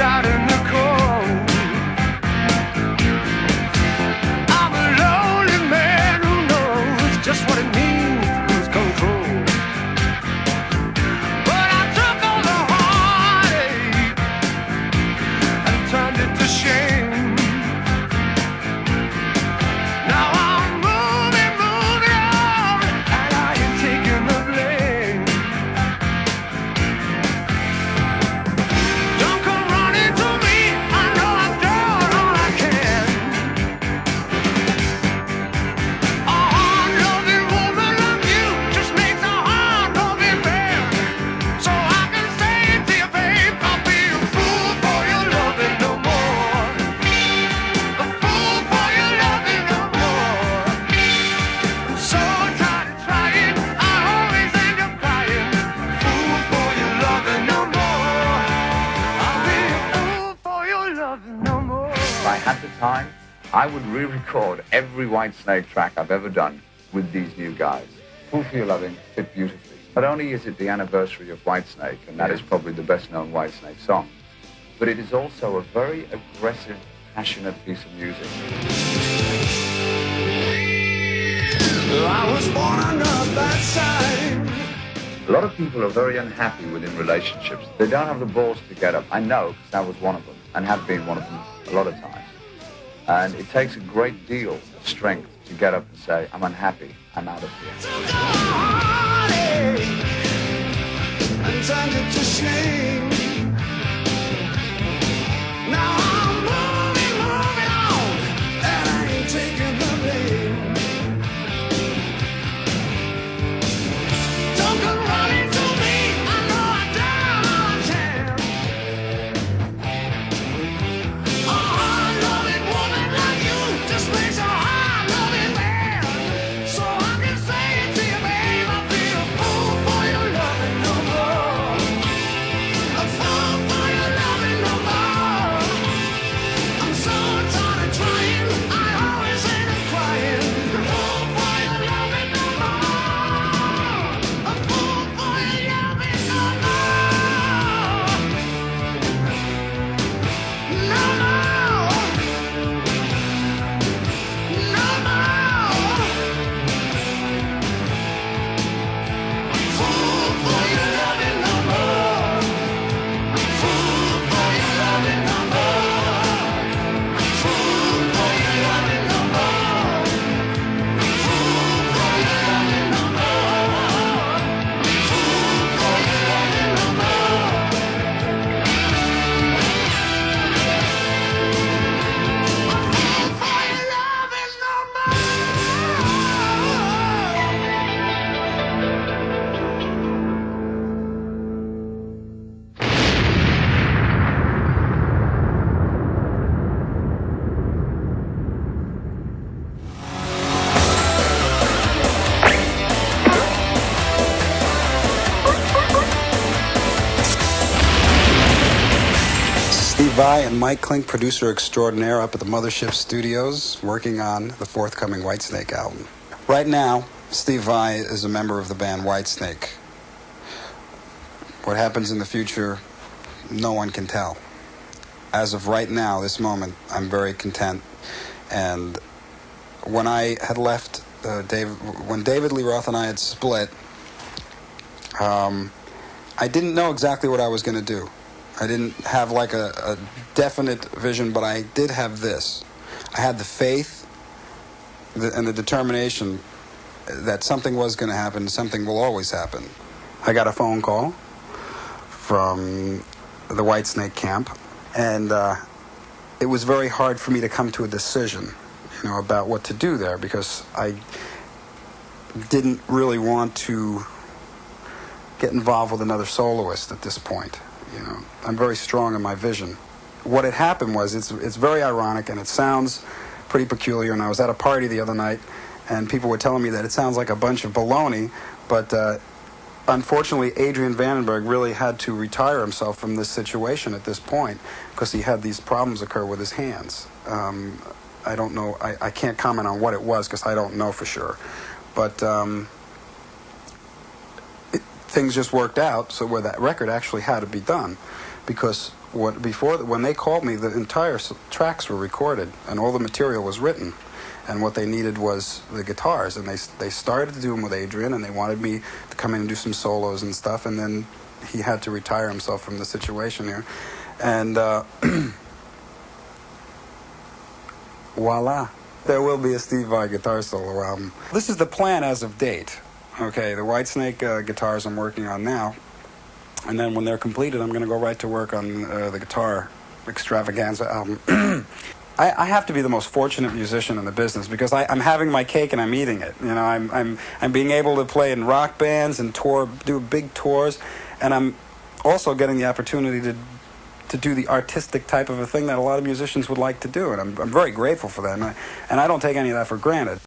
out in the cold. I'm a lonely man who knows just what it means to lose control. But I took all the heartache and turned it to shame. Now I'm moving on, and I ain't taking the blame. Don't come running to me, I know I've done all I can. A hard-loving woman like you just makes a hard-loving man. So I can say to you, babe, I'll be a fool for your loving no more. A fool for your loving no more. I'm so tired of trying, I always end up crying. Fool for your loving no more. I'll be a fool for your loving no more. If I had the time, I would re-record every Whitesnake track I've ever done with these new guys. Fool for Your Loving fit beautifully. Not only is it the anniversary of Whitesnake, and that is probably the best-known Whitesnake song, but it is also a very aggressive, passionate piece of music. I was born under a bad sign. A lot of people are very unhappy within relationships. They don't have the balls to get up. I know, because I was one of them, and have been one of them a lot of times. And it takes a great deal of strength to get up and say, I'm unhappy, I'm out of here. Took the heartache and turned it to shame. Now I'm moving on, and I ain't taking the blame. Don't come running to me, I know I've done all I can. A hard-loving woman like you just makes a hard-loving man. So I can say it to you, babe, I'll be a fool for your loving no more. A fool for your loving no more. I'm so tired of trying, I always end up crying. A fool for your loving no more. A fool for your loving no more. No more. No more. Fool for your loving no more. Fool for your loving no more. Fool for your loving no more. Fool for your loving no more. Fool for your loving no more. Fool for your loving no Steve Vai and Mike Klink, producer extraordinaire up at the Mothership Studios, working on the forthcoming Whitesnake album. Right now, Steve Vai is a member of the band Whitesnake. What happens in the future, no one can tell. As of right now, this moment, I'm very content. And when I had left, when David Lee Roth and I had split, I didn't know exactly what I was going to do. I didn't have like a definite vision, but I did have this. I had the faith and the determination that something was going to happen, something will always happen. I got a phone call from the Whitesnake camp, and it was very hard for me to come to a decision, about what to do there, because I didn't really want to get involved with another soloist at this point. I'm very strong in my vision. What had happened was, it's very ironic, and it sounds pretty peculiar, and I was at a party the other night, and people were telling me that it sounds like a bunch of baloney, but unfortunately, Adrian Vandenberg really had to retire himself from this situation at this point, because he had these problems occur with his hands. I don't know, I can't comment on what it was, because I don't know for sure. But things just worked out, so where that record actually had to be done. because when they called me, the entire tracks were recorded and all the material was written, and what they needed was the guitars, and they started to do them with Adrian, and they wanted me to come in and do some solos and stuff, and then he had to retire himself from the situation here, and voila, there will be a Steve Vai guitar solo album. This is the plan as of date. Okay, the Whitesnake guitars I'm working on now, and then when they're completed, I'm going to go right to work on the guitar extravaganza album. I have to be the most fortunate musician in the business because I'm having my cake and I'm eating it. You know, I'm being able to play in rock bands and do big tours, and I'm also getting the opportunity to do the artistic type of a thing that a lot of musicians would like to do, and I'm very grateful for that, and I don't take any of that for granted.